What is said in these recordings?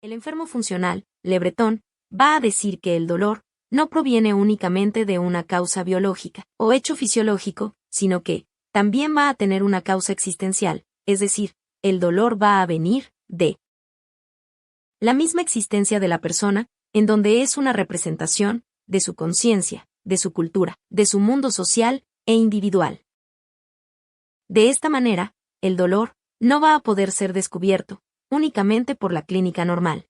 El enfermo funcional, Le Breton, va a decir que el dolor no proviene únicamente de una causa biológica o hecho fisiológico, sino que también va a tener una causa existencial, es decir, el dolor va a venir de la misma existencia de la persona, en donde es una representación de su conciencia, de su cultura, de su mundo social e individual. De esta manera, el dolor no va a poder ser descubierto únicamente por la clínica normal.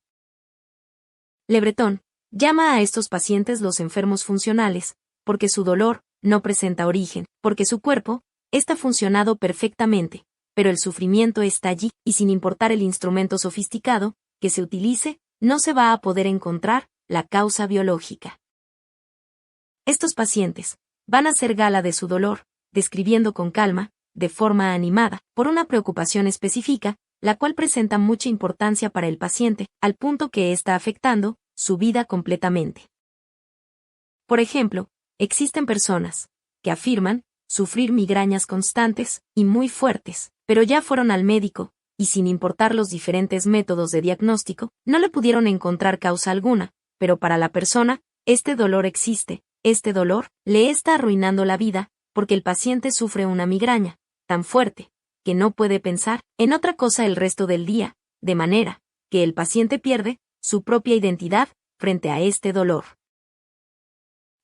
Le Breton llama a estos pacientes los enfermos funcionales, porque su dolor no presenta origen, porque su cuerpo está funcionado perfectamente, pero el sufrimiento está allí, y sin importar el instrumento sofisticado que se utilice, no se va a poder encontrar la causa biológica. Estos pacientes van a hacer gala de su dolor, describiendo con calma, de forma animada, por una preocupación específica, la cual presenta mucha importancia para el paciente, al punto que está afectando su vida completamente. Por ejemplo, existen personas que afirman sufrir migrañas constantes y muy fuertes, pero ya fueron al médico, y sin importar los diferentes métodos de diagnóstico, no le pudieron encontrar causa alguna, pero para la persona, este dolor existe, este dolor le está arruinando la vida, porque el paciente sufre una migraña tan fuerte que no puede pensar en otra cosa el resto del día, de manera que el paciente pierde su propia identidad frente a este dolor.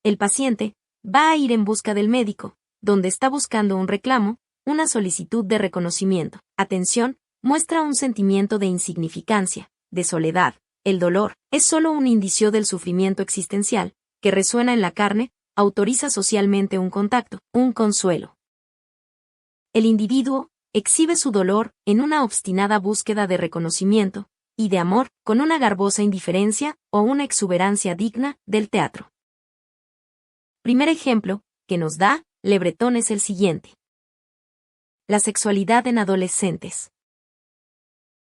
El paciente va a ir en busca del médico, donde está buscando un reclamo, una solicitud de reconocimiento, atención, muestra un sentimiento de insignificancia, de soledad. El dolor es solo un indicio del sufrimiento existencial, que resuena en la carne, autoriza socialmente un contacto, un consuelo. El individuo exhibe su dolor en una obstinada búsqueda de reconocimiento y de amor, con una garbosa indiferencia o una exuberancia digna del teatro. Primer ejemplo que nos da Le Breton es el siguiente. La sexualidad en adolescentes.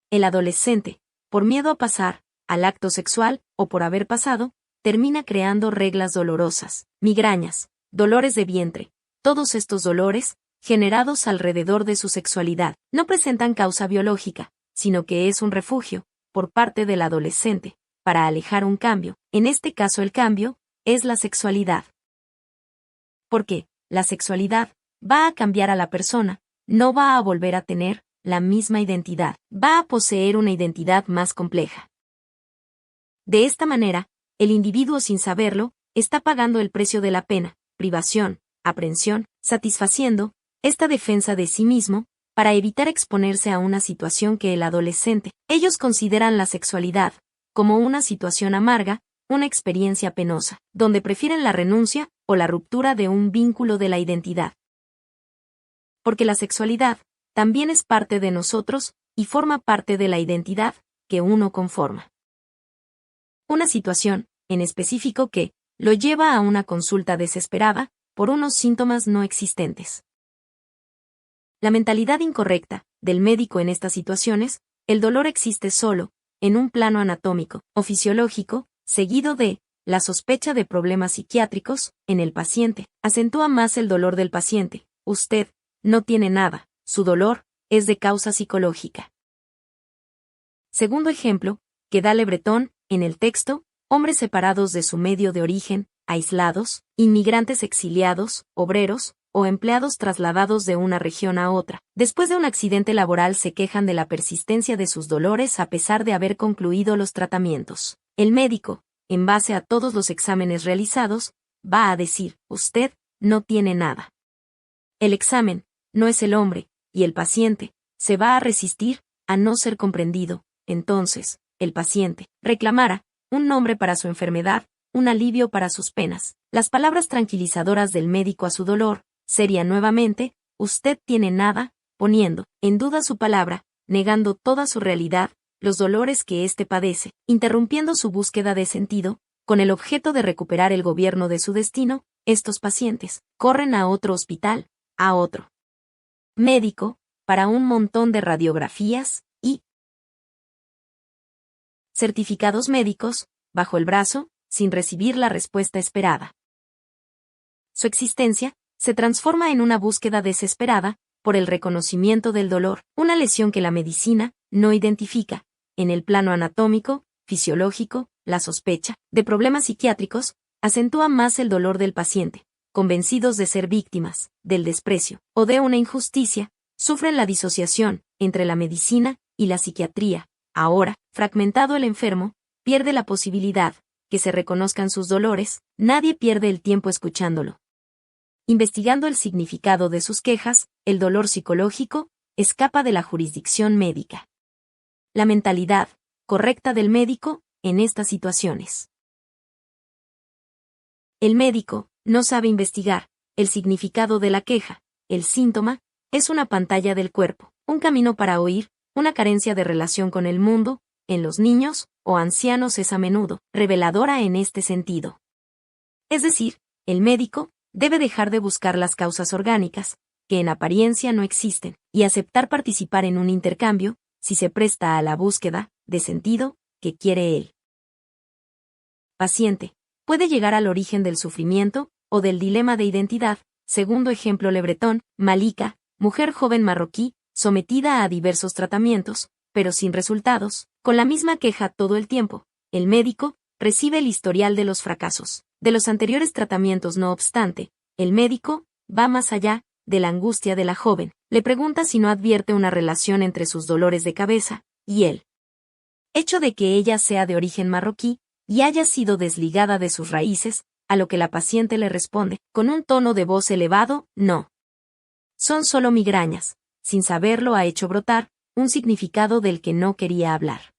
El adolescente, por miedo a pasar al acto sexual o por haber pasado, termina creando reglas dolorosas, migrañas, dolores de vientre. Todos estos dolores, generados alrededor de su sexualidad, no presentan causa biológica, sino que es un refugio, por parte del adolescente, para alejar un cambio. En este caso el cambio es la sexualidad. Porque la sexualidad va a cambiar a la persona, no va a volver a tener la misma identidad, va a poseer una identidad más compleja. De esta manera, el individuo sin saberlo, está pagando el precio de la pena, privación, aprehensión, satisfaciendo esta defensa de sí mismo, para evitar exponerse a una situación que el adolescente, ellos consideran la sexualidad como una situación amarga, una experiencia penosa, donde prefieren la renuncia o la ruptura de un vínculo de la identidad. Porque la sexualidad también es parte de nosotros y forma parte de la identidad que uno conforma. Una situación, en específico, que lo lleva a una consulta desesperada por unos síntomas no existentes. La mentalidad incorrecta del médico en estas situaciones, el dolor existe solo, en un plano anatómico o fisiológico, seguido de la sospecha de problemas psiquiátricos en el paciente, acentúa más el dolor del paciente. Usted no tiene nada, su dolor es de causa psicológica. Segundo ejemplo, que da Le Breton en el texto, hombres separados de su medio de origen, aislados, inmigrantes exiliados, obreros, o empleados trasladados de una región a otra, después de un accidente laboral se quejan de la persistencia de sus dolores a pesar de haber concluido los tratamientos. El médico, en base a todos los exámenes realizados, va a decir, usted no tiene nada. El examen no es el hombre, y el paciente se va a resistir a no ser comprendido. Entonces, el paciente reclamará un nombre para su enfermedad, un alivio para sus penas. Las palabras tranquilizadoras del médico a su dolor sería nuevamente, usted tiene nada, poniendo en duda su palabra, negando toda su realidad, los dolores que éste padece, interrumpiendo su búsqueda de sentido, con el objeto de recuperar el gobierno de su destino. Estos pacientes corren a otro hospital, a otro médico, para un montón de radiografías y certificados médicos, bajo el brazo, sin recibir la respuesta esperada. Su existencia se transforma en una búsqueda desesperada por el reconocimiento del dolor, una lesión que la medicina no identifica, en el plano anatómico, fisiológico, la sospecha de problemas psiquiátricos acentúa más el dolor del paciente. Convencidos de ser víctimas del desprecio o de una injusticia, sufren la disociación entre la medicina y la psiquiatría. Ahora, fragmentado el enfermo, pierde la posibilidad que se reconozcan sus dolores, nadie pierde el tiempo escuchándolo. Investigando el significado de sus quejas, el dolor psicológico escapa de la jurisdicción médica. La mentalidad correcta del médico en estas situaciones. El médico no sabe investigar el significado de la queja. El síntoma es una pantalla del cuerpo, un camino para oír, una carencia de relación con el mundo, en los niños o ancianos es a menudo reveladora en este sentido. Es decir, el médico debe dejar de buscar las causas orgánicas, que en apariencia no existen, y aceptar participar en un intercambio, si se presta a la búsqueda de sentido que quiere él. Paciente. Puede llegar al origen del sufrimiento o del dilema de identidad. Segundo ejemplo, Le Breton, Malika, mujer joven marroquí, sometida a diversos tratamientos, pero sin resultados, con la misma queja todo el tiempo. El médico recibe el historial de los fracasos de los anteriores tratamientos. No obstante, el médico va más allá de la angustia de la joven. Le pregunta si no advierte una relación entre sus dolores de cabeza y el hecho de que ella sea de origen marroquí y haya sido desligada de sus raíces, a lo que la paciente le responde, con un tono de voz elevado, no. Son solo migrañas. Sin saberlo ha hecho brotar un significado del que no quería hablar.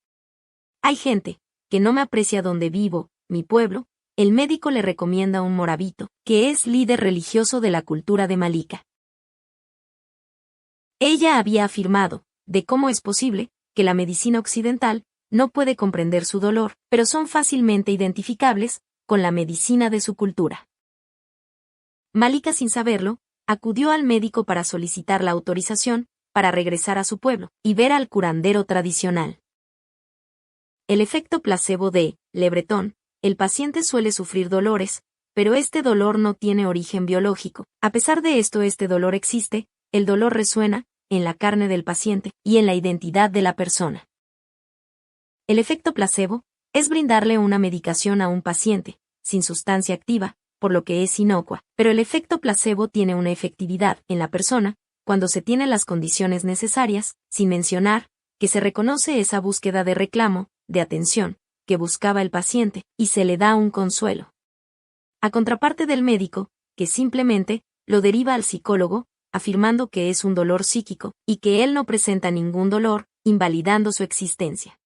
Hay gente que no me aprecia donde vivo, mi pueblo. El médico le recomienda un morabito, que es líder religioso de la cultura de Malika. Ella había afirmado, de cómo es posible, que la medicina occidental no puede comprender su dolor, pero son fácilmente identificables con la medicina de su cultura. Malika, sin saberlo, acudió al médico para solicitar la autorización para regresar a su pueblo y ver al curandero tradicional. El efecto placebo de Le Breton. El paciente suele sufrir dolores, pero este dolor no tiene origen biológico. A pesar de esto, este dolor existe, el dolor resuena en la carne del paciente y en la identidad de la persona. El efecto placebo es brindarle una medicación a un paciente, sin sustancia activa, por lo que es inocua, pero el efecto placebo tiene una efectividad en la persona cuando se tienen las condiciones necesarias, sin mencionar que se reconoce esa búsqueda de reclamo, de atención, que buscaba el paciente, y se le da un consuelo. A contraparte del médico, que simplemente lo deriva al psicólogo, afirmando que es un dolor psíquico, y que él no presenta ningún dolor, invalidando su existencia.